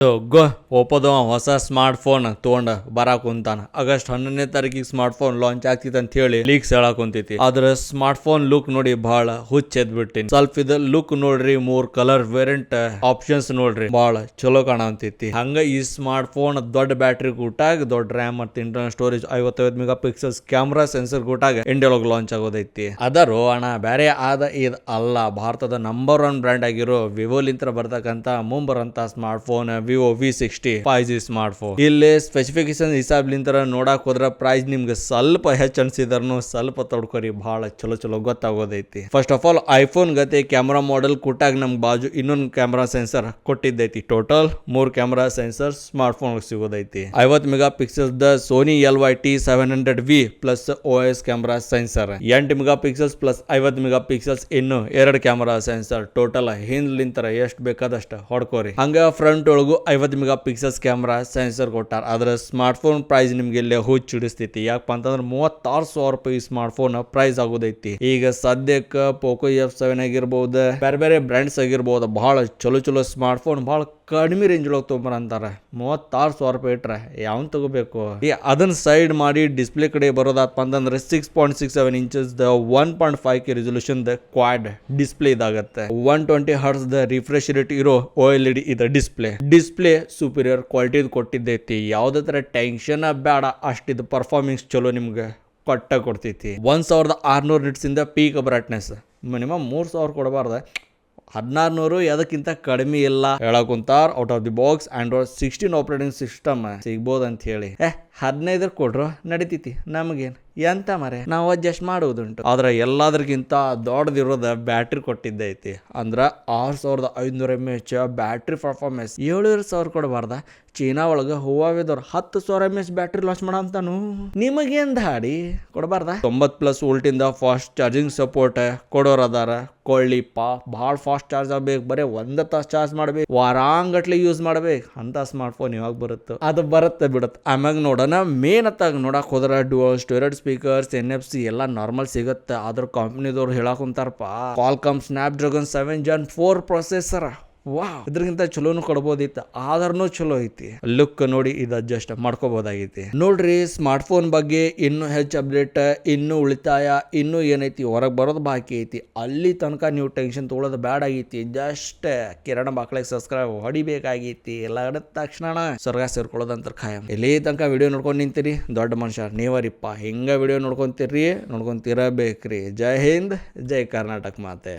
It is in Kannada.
ಗೋ ಒಪ್ಪೋದವ ಹೊಸ ಸ್ಮಾರ್ಟ್ ಫೋನ್ ತಗೊಂಡ ಬರಾಕ್ ಕುಂತಾನ. ಆಗಸ್ಟ್ 11ನೇ ತಾರೀಕಿಗೆ ಸ್ಮಾರ್ಟ್ ಫೋನ್ ಲಾಂಚ್ ಆಗ್ತಿತ್ತು ಅಂತ ಹೇಳಿ ಲೀಕ್ಸ್ ಹೇಳಕ್ ಕುಂತೈತಿ. ಆದ್ರ ಸ್ಮಾರ್ಟ್ ಫೋನ್ ಲುಕ್ ನೋಡಿ ಬಹಳ ಹುಚ್ಚೆದ್ ಬಿಟ್ಟಿನಿ. ಸ್ವಲ್ಪ ಇದ ಲುಕ್ ನೋಡ್ರಿ, 3 ಕಲರ್ ವೇರಿಯಂಟ್ ಆಪ್ಷನ್ಸ್ ನೋಡ್ರಿ, ಬಹಳ ಚಲೋ ಕಾಣಂತೈತಿ. ಹಂಗ ಈ ಸ್ಮಾರ್ಟ್ ಫೋನ್ ದೊಡ್ಡ ಬ್ಯಾಟ್ರಿ ಕೂಟಾಗ, ದೊಡ್ಡ ರ್ಯಾಮ್ ಮತ್ತು internal storage 55 megapixels camera sensor ಕೂಟಾಗ ಇಂಡಿಯಾಗ ಲಾಂಚ್ ಆಗೋದೈತಿ. ಅದರೋ ಅಣ್ಣ ಬ್ಯಾರೆ ಆದ ಇದ್ ಅಲ್ಲ, ಭಾರತದ ನಂಬರ್ 1 ಬ್ರ್ಯಾಂಡ್ ಆಗಿರೋ ವಿವೋ ಲಿಂತ್ರ ಬರ್ತಕ್ಕಂತ ಮುಂಬರಂತ smartphone Vivo V60 5G smartphone. ಇಲ್ಲಿ ಸ್ಪೆಸಿಫಿಕೇಶನ್ ಹಿಸಾಬ್ಲಿಂತರ ನೋಡಕ್ ಹೋದ್ರ ಪ್ರೈಸ್ ನಿಮ್ಗೆ ಸ್ವಲ್ಪ ಹೆಚ್ಚು ಅನ್ಸಿದ್ರೂ ಸ್ವಲ್ಪ ತಡ್ಕೊರಿ, ಬಹಳ ಚಲೋ ಗೊತ್ತಾಗೋದೈತಿ. ಫಸ್ಟ್ ಆಫ್ ಆಲ್ ಐಫೋನ್ ಗತೆ ಕ್ಯಾಮ್ರಾ ಮಾಡೆಲ್ ಕೊಟ್ಟಾಗ ನಮ್ಗೆ ಬಾಜು ಇನ್ನೊಂದು ಕ್ಯಾಮ್ರಾ ಸೆನ್ಸರ್ ಕೊಟ್ಟಿದ್ದೈತಿ. Total 3 camera sensor smartphone ಸಿಗೋದೈತಿ. 50 megapixels the Sony LYT700V plus OIS camera sensor, 8 megapixels plus 50 megapixels ಇನ್ನು 2 ಕ್ಯಾಮ್ರಾ ಸೆನ್ಸರ್. ಟೋಟಲ್ ಹಿಂದ್ಲಿಂತರ ಎಷ್ಟು ಬೇಕಾದಷ್ಟು ಹೊಡ್ಕೋರಿ. ಹಂಗ ಫ್ರಂಟ್ ಒಳಗು 50 ಮೆಗಾ ಪಿಕ್ಸೆಲ್ಸ್ ಕ್ಯಾಮ್ರಾ ಸೆನ್ಸರ್ ಕೊಟ್ಟಾರ. ಆದ್ರೆ ಸ್ಮಾರ್ಟ್ ಫೋನ್ ಪ್ರೈಸ್ ನಿಮ್ಗೆ ಇಲ್ಲಿ ಹುಚ್ಚಿಡಿಸ್ತೈತಿ. ಯಾಕಪ್ಪ ಅಂತಂದ್ರೆ 36,000 ರೂಪಾಯಿ ಸ್ಮಾರ್ಟ್ ಫೋನ್ ಪ್ರೈಸ್ ಆಗೋದೈತಿ. ಈಗ ಸದ್ಯಕ್ಕೆ ಪೋಕೋ F7 ಆಗಿರ್ಬಹುದು, ಬೇರೆ ಬ್ರ್ಯಾಂಡ್ಸ್ ಆಗಿರ್ಬಹುದು, ಬಹಳ ಚಲೋ ಸ್ಮಾರ್ಟ್ ಫೋನ್ ಬಹಳ ಕಡಿಮೆ ರೇಂಜ್ ಒಳಗೆ ತೊಗೊಂಬರ ಅಂತಾರೆ. 36,000 ರೂಪಾಯಿ ಇಟ್ರೆ ಯಾವನ್ ತಗೋಬೇಕು? ಅದನ್ನ ಸೈಡ್ ಮಾಡಿ ಡಿಸ್ಪ್ಲೇ ಕಡೆ ಬರೋದಪ್ಪ ಅಂತಂದ್ರೆ 6.67 inches 1.5K resolution Quad display ಇದಾಗತ್ತೆ. 120 ಹರ್ಟ್ಸ್ ದ ರಿಫ್ರೆಶ್ ರೇಟ್ ಇರೋ OLED ಇದ ಡಿಸ್ಪ್ಲೇ ಸೂಪೀರಿಯರ್ ಕ್ವಾಲಿಟಿ ಕೊಟ್ಟಿದ್ದೈತಿ. ಯಾವುದೇ ತರ ಟೆನ್ಷನ್ ಬೇಡ, ಅಷ್ಟಿದ್ ಪರ್ಫಾರ್ಮೆನ್ಸ್ ಚಲೋ ನಿಮ್ಗೆ ಕೊಡ್ತೈತಿ. 1600 ನಿಟ್ಸ್ ಇಂದ ಪೀಕ್ ಬ್ರೈಟ್ನೆಸ್, ಮಿನಿಮಮ್ 3000 ಕೊಡಬಾರ್ದ, 1600 ಅದಕ್ಕಿಂತ ಕಡಿಮೆ ಇಲ್ಲ ಹೇಳಕುಂತಾರ. Out of the box Android 16 operating system ಸಿಗ್ಬೋದು ಅಂತ ಹೇಳಿ 15 ಕೊಡ್ರು ನಡಿತೈತಿ, ನಮಗೇನು ಎಂತ ಮರೆ ನಾವು ಅಡ್ಜಸ್ಟ್ ಮಾಡುವುದುಂಟು. ಆದ್ರೆ ಎಲ್ಲದಕ್ಕಿಂತ ದೊಡ್ಡದಿರೋದ ಬ್ಯಾಟ್ರಿ ಕೊಟ್ಟಿದ್ದೈತಿ. ಅಂದ್ರ 6500 mAh ಬ್ಯಾಟ್ರಿ ಪರ್ಫಾರ್ಮೆನ್ಸ್. 7000 ಕೊಡಬಾರ್ದ? ಚೀನಾ ಒಳಗ ಹುವಾವೆದವ್ರು 10,000 mAh ಬ್ಯಾಟ್ರಿ ಲಾಂಚ್ ಮಾಡಂತಾನು, ನಿಮಗೇನ್ ದಾಡಿ ಕೊಡಬಾರ್ದ? 90+ ವೋಲ್ಟಿಂದ ಫಾಸ್ಟ್ ಚಾರ್ಜಿಂಗ್ ಸಪೋರ್ಟ್ ಕೊಡೋರ್ ಅದಾರ. ಕೊಳ್ಳಿಪ್ಪ ಭಾಳ ಫಾಸ್ಟ್ ಚಾರ್ಜ್ ಆಗ್ಬೇಕು, ಬರೀ 1 ತಾಸು ಚಾರ್ಜ್ ಮಾಡ್ಬೇಕು, ವಾರಾಂಗಟ್ಲೆ ಯೂಸ್ ಮಾಡ್ಬೇಕು ಅಂತ ಸ್ಮಾರ್ಟ್ ಫೋನ್ ಯಾವಾಗ ಬರುತ್ತೆ? ಅದು ಬರುತ್ತೆ ಬಿಡುತ್ತೆ. ಆಮ್ಯಾಗ ನೋಡೋಣ ಮೇನ್ ಅತ್ತಾಗ ನೋಡಕ್ ಹೋದ್ರ ಡುವಲ್ ಸ್ಟೋರೇಜ್ ಸ್ಪೀಕರ್ಸ್, NFC ಎಲ್ಲ ನಾರ್ಮಲ್ ಸಿಗುತ್ತೆ. ಆದ್ರ ಕಂಪ್ನಿದವ್ರು ಹೇಳಕ್ ಕುಂತಾರಪ್ಪ, ಕ್ವಾಲ್ಕಾಮ್ ಸ್ನ್ಯಾಪ್ಡ್ರ್ಯಾಗನ್ 7 Gen 4 ಪ್ರೊಸೆಸರ್. ಇದ್ರಗಿಂತ ಚಲೋನು ಕೊಡ್ಬೋದಿತ್ತು, ಆದ್ರೂ ಚಲೋ ಐತಿ. ಲುಕ್ ನೋಡಿ ಇದು ಅಡ್ಜಸ್ಟ್ ಮಾಡ್ಕೋಬಹುದಾಗೈತಿ. ನೋಡ್ರಿ ಸ್ಮಾರ್ಟ್ ಫೋನ್ ಬಗ್ಗೆ ಇನ್ನೂ ಹೆಚ್ಚು ಅಪ್ಡೇಟ್, ಇನ್ನೂ ಉಳಿತಾಯ, ಇನ್ನೂ ಏನೈತಿ ಹೊರಗೆ ಬರೋದು ಬಾಕಿ ಐತಿ. ಅಲ್ಲಿ ತನಕ ನೀವು ಟೆನ್ಷನ್ ತೊಗೊಳೋದು ಬ್ಯಾಡ್ ಆಗೈತಿ. ಜಸ್ಟ್ ಕಿರಣ ಬಾಕ್ಲಿಗೆ ಸಬ್ಸ್ಕ್ರೈಬ್ ಹೊಡಿಬೇಕಾಗೈತಿ. ಎಲ್ಲ ತಕ್ಷಣ ಸ್ವರ್ಗ ಸೇರ್ಕೊಳ್ಳೋದಂತ ಖಾಯಂ. ಇಲ್ಲಿ ತನಕ ವಿಡಿಯೋ ನೋಡ್ಕೊಂಡು ನಿಂತೀರಿ ದೊಡ್ಡ ಮನುಷ್ಯ ನೀವರಿಪ್ಪ. ಹಿಂಗ ವಿಡಿಯೋ ನೋಡ್ಕೊಂತೀರಬೇಕ್ರಿ. ಜೈ ಹಿಂದ್, ಜೈ ಕರ್ನಾಟಕ ಮಾತೆ.